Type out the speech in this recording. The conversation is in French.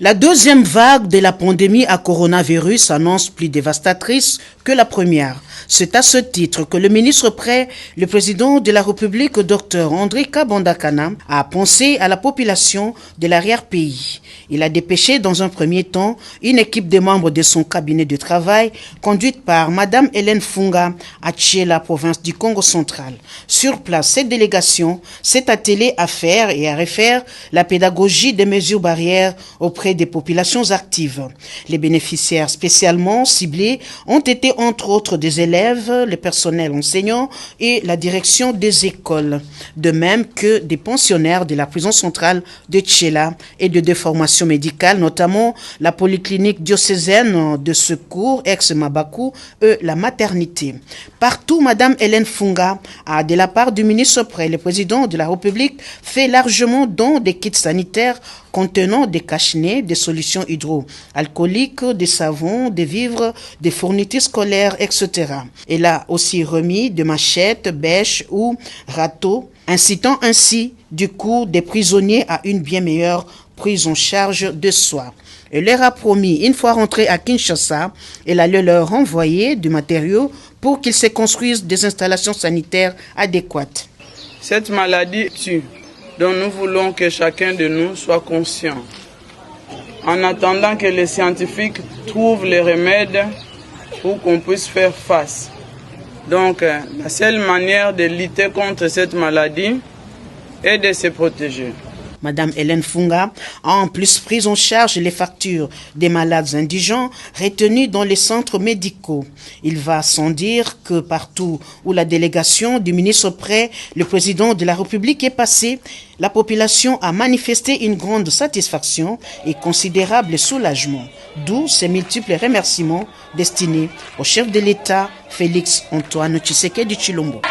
La deuxième vague de la pandémie à coronavirus s'annonce plus dévastatrice que la première. C'est à ce titre que le ministre près le président de la République, Dr André Kabandakana, a pensé à la population de l'arrière-pays. Il a dépêché dans un premier temps une équipe de membres de son cabinet de travail conduite par Madame Hélène Funga à Tchéla, province du Congo central. Sur place, cette délégation s'est attelée à faire et à refaire la pédagogie des mesures barrières auprès des populations actives. Les bénéficiaires spécialement ciblés ont été entre autres des élèves, les personnels enseignants et la direction des écoles, de même que des pensionnaires de la prison centrale de Tchéla et de déformation médicale, notamment la polyclinique diocésaine de secours ex-Mabakou et la maternité. Partout, Madame Hélène Funga a, de la part du ministre près le président de la République, fait largement don des kits sanitaires contenant des cache-nez, des solutions hydroalcooliques, des savons, des vivres, des fournitures scolaires, etc. Elle a aussi remis des machettes, bêches ou râteaux, incitant ainsi du coup des prisonniers à une bien meilleure prise en charge de soi. Elle leur a promis, une fois rentrée à Kinshasa, elle allait leur renvoyer du matériau pour qu'ils se construisent des installations sanitaires adéquates. Cette maladie tue, dont nous voulons que chacun de nous soit conscient. En attendant que les scientifiques trouvent les remèdes pour qu'on puisse faire face. Donc, la seule manière de lutter contre cette maladie est de se protéger. Madame Hélène Funga a en plus pris en charge les factures des malades indigents retenus dans les centres médicaux. Il va sans dire que partout où la délégation du ministre près le président de la République est passée, la population a manifesté une grande satisfaction et considérable soulagement, d'où ces multiples remerciements destinés au chef de l'État, Félix Antoine Tshisekedi Tshilombo.